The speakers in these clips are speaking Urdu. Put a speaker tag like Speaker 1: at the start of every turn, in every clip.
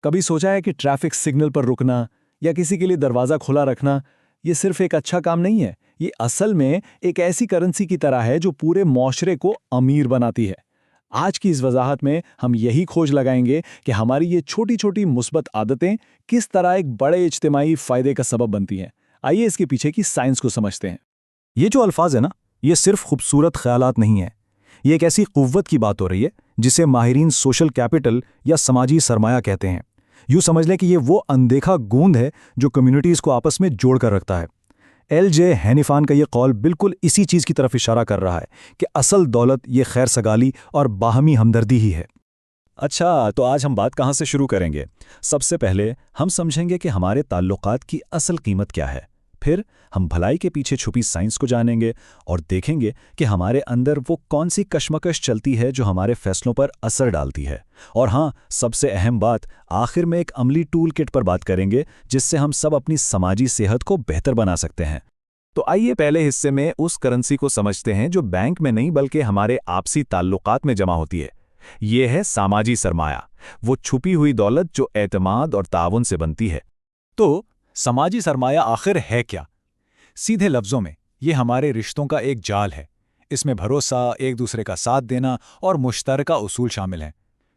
Speaker 1: کبھی سوچا ہے کہ ٹریفک سگنل پر رکنا یا کسی کے لیے دروازہ کھلا رکھنا یہ صرف ایک اچھا کام نہیں ہے، یہ اصل میں ایک ایسی کرنسی کی طرح ہے جو پورے معاشرے کو امیر بناتی ہے۔ آج کی اس وضاحت میں ہم یہی کھوج لگائیں گے کہ ہماری یہ چھوٹی چھوٹی مثبت عادتیں کس طرح ایک بڑے اجتماعی فائدے کا سبب بنتی ہیں۔ آئیے اس کے پیچھے کی سائنس کو سمجھتے ہیں۔
Speaker 2: یہ جو الفاظ ہے نا، یہ صرف خوبصورت خیالات نہیں ہیں، یہ ایک ایسی قوت کی بات ہو رہی ہے جسے ماہرین سوشل کیپٹل یا سماجی سرمایہ کہتے ہیں۔ یوں سمجھ لیں کہ یہ وہ اندیکھا گوند ہے جو کمیونٹیز کو آپس میں جوڑ کر رکھتا ہے۔ ایل جے ہینیفان کا یہ قول بالکل اسی چیز کی طرف اشارہ کر رہا ہے کہ اصل دولت یہ خیر سگالی اور باہمی ہمدردی ہی ہے۔
Speaker 1: اچھا، تو آج ہم بات کہاں سے شروع کریں گے؟ سب سے پہلے ہم سمجھیں گے کہ ہمارے تعلقات کی اصل قیمت کیا ہے۔ پھر ہم بھلائی کے پیچھے چھپی سائنس کو جانیں گے اور دیکھیں گے کہ ہمارے اندر وہ کون سی کشمکش چلتی ہے جو ہمارے فیصلوں پر اثر ڈالتی ہے۔ اور ہاں، سب سے اہم بات، آخر میں ایک عملی ٹول کٹ پر بات کریں گے جس سے ہم سب اپنی سماجی صحت کو بہتر بنا سکتے ہیں۔ تو آئیے پہلے حصے میں اس کرنسی کو سمجھتے ہیں جو بینک میں نہیں بلکہ ہمارے آپسی تعلقات میں جمع ہوتی ہے۔ یہ ہے سماجی سرمایہ، وہ چھپی ہوئی دولت جو اعتماد اور تعاون سے بنتی ہے۔ تو سماجی سرمایہ آخر ہے کیا؟ سیدھے لفظوں میں یہ ہمارے رشتوں کا ایک جال ہے۔ اس میں بھروسہ، ایک دوسرے کا ساتھ دینا اور مشترکہ اصول شامل ہیں۔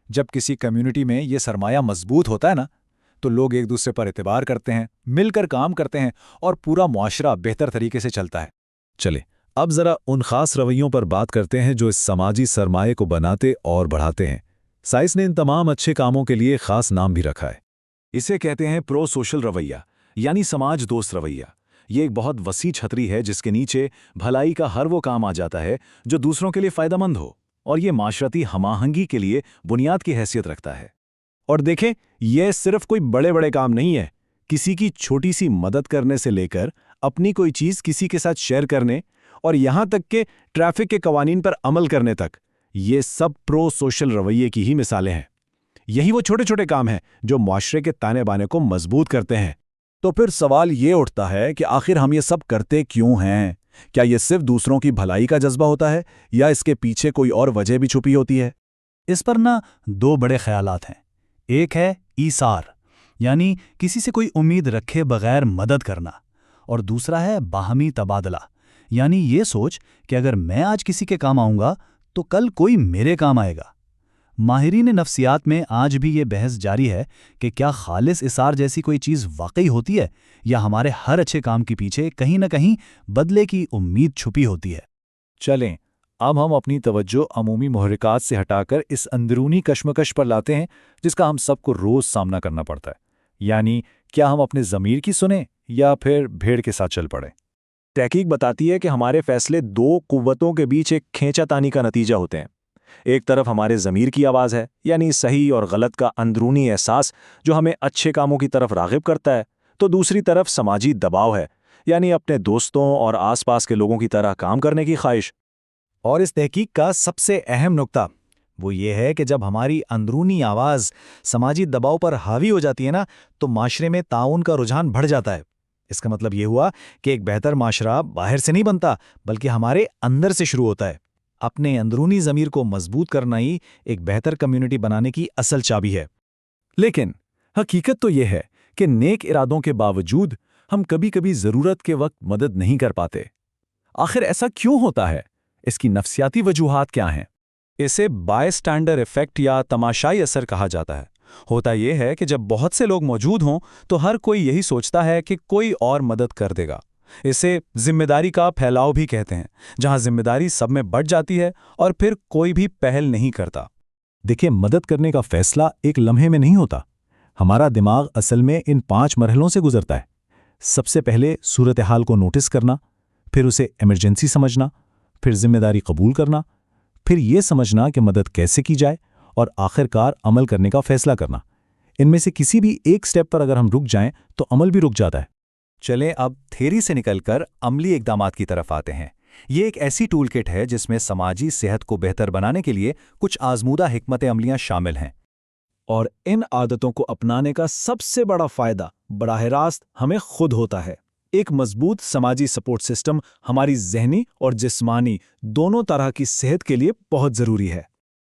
Speaker 1: جب کسی کمیونٹی میں یہ سرمایہ مضبوط ہوتا ہے نا، تو لوگ ایک دوسرے پر اعتبار کرتے ہیں، مل کر کام کرتے ہیں اور پورا معاشرہ بہتر طریقے سے چلتا ہے۔
Speaker 2: چلے اب ذرا ان خاص رویوں پر بات کرتے ہیں جو اس سماجی سرمایہ کو بناتے اور بڑھاتے ہیں۔ سائنس نے ان تمام اچھے کاموں کے لیے خاص نام بھی رکھا ہے۔
Speaker 1: اسے کہتے ہیں پرو سوشل رویہ، یعنی سماج دوست رویہ۔ یہ ایک بہت وسیع چھتری ہے جس کے نیچے بھلائی کا ہر وہ کام آ جاتا ہے جو دوسروں کے لیے فائدہ مند ہو، اور یہ معاشرتی ہم آہنگی کے لیے بنیاد کی حیثیت رکھتا ہے۔ اور دیکھیں، یہ صرف کوئی بڑے بڑے کام نہیں ہے۔ کسی کی چھوٹی سی مدد کرنے سے لے کر اپنی کوئی چیز کسی کے ساتھ شیئر کرنے اور یہاں تک کہ ٹریفک کے قوانین پر عمل کرنے تک، یہ سب پرو سوشل رویے کی ہی مثالیں ہیں۔ یہی وہ چھوٹے چھوٹے کام ہیں جو معاشرے کے تانے بانے کو مضبوط کرتے ہیں۔ تو پھر سوال یہ اٹھتا ہے کہ آخر ہم یہ سب کرتے کیوں ہیں؟ کیا یہ صرف دوسروں کی بھلائی کا جذبہ ہوتا ہے یا اس کے پیچھے کوئی اور وجہ بھی چھپی ہوتی ہے؟
Speaker 2: اس پر دو بڑے خیالات ہیں۔ ایک ہے ایثار، یعنی کسی سے کوئی امید رکھے بغیر مدد کرنا، اور دوسرا ہے باہمی تبادلہ، یعنی یہ سوچ کہ اگر میں آج کسی کے کام آؤں گا تو کل کوئی میرے کام آئے گا۔ ماہرین نفسیات میں آج بھی یہ بحث جاری ہے کہ کیا خالص ایثار جیسی کوئی چیز واقعی ہوتی ہے یا ہمارے ہر اچھے کام کے پیچھے کہیں نہ کہیں بدلے کی امید چھپی ہوتی ہے۔
Speaker 1: چلیں اب ہم اپنی توجہ عمومی محرکات سے ہٹا کر اس اندرونی کشمکش پر لاتے ہیں جس کا ہم سب کو روز سامنا کرنا پڑتا ہے، یعنی کیا ہم اپنے ضمیر کی سنیں یا پھر بھیڑ کے ساتھ چل پڑیں۔ تحقیق بتاتی ہے کہ ہمارے فیصلے دو قوتوں کے بیچ ایک کھینچا تانی کا نتیجہ ہوتے ہیں۔ ایک طرف ہمارے ضمیر کی آواز ہے، یعنی صحیح اور غلط کا اندرونی احساس جو ہمیں اچھے کاموں کی طرف راغب کرتا ہے، تو دوسری طرف سماجی دباؤ ہے، یعنی اپنے دوستوں اور آس پاس کے لوگوں کی طرح کام کرنے کی خواہش۔
Speaker 2: اور اس تحقیق کا سب سے اہم نقطہ وہ یہ ہے کہ جب ہماری اندرونی آواز سماجی دباؤ پر حاوی ہو جاتی ہے نا، تو معاشرے میں تعاون کا رجحان بڑھ جاتا ہے۔ اس کا مطلب یہ ہوا کہ ایک بہتر معاشرہ باہر سے نہیں بنتا بلکہ ہمارے اندر سے شروع ہوتا ہے۔ اپنے اندرونی ضمیر کو مضبوط کرنا ہی ایک بہتر کمیونٹی بنانے کی اصل چابی ہے۔
Speaker 1: لیکن حقیقت تو یہ ہے کہ نیک ارادوں کے باوجود ہم کبھی کبھی ضرورت کے وقت مدد نہیں کر پاتے۔ آخر ایسا کیوں ہوتا ہے؟ اس کی نفسیاتی وجوہات کیا ہیں؟ اسے بائی اسٹینڈر ایفیکٹ یا تماشائی اثر کہا جاتا ہے۔ ہوتا یہ ہے کہ جب بہت سے لوگ موجود ہوں تو ہر کوئی یہی سوچتا ہے کہ کوئی اور مدد کر دے گا۔ اسے ذمہ داری کا پھیلاؤ بھی کہتے ہیں، جہاں ذمہ داری سب میں بڑھ جاتی ہے اور پھر کوئی بھی پہل نہیں کرتا۔
Speaker 2: دیکھیں، مدد کرنے کا فیصلہ ایک لمحے میں نہیں ہوتا۔ ہمارا دماغ اصل میں ان 5 مرحلوں سے گزرتا ہے۔ سب سے پہلے صورتحال کو نوٹس کرنا، پھر اسے ایمرجنسی سمجھنا، پھر ذمہ داری قبول کرنا، پھر یہ سمجھنا کہ مدد کیسے کی جائے، اور آخر کار عمل کرنے کا فیصلہ کرنا۔ ان میں سے کسی بھی ایک سٹیپ پر اگر ہم رک جائیں تو عمل بھی رک جاتا ہے۔
Speaker 1: چلیں اب تھیری سے نکل کر عملی اقدامات کی طرف آتے ہیں۔ یہ ایک ایسی ٹول کٹ ہے جس میں سماجی صحت کو بہتر بنانے کے لیے کچھ آزمودہ حکمت عملیاں شامل ہیں، اور ان عادتوں کو اپنانے کا سب سے بڑا فائدہ براہ راست ہمیں خود ہوتا ہے۔ ایک مضبوط سماجی سپورٹ سسٹم ہماری ذہنی اور جسمانی دونوں طرح کی صحت کے لیے بہت ضروری ہے۔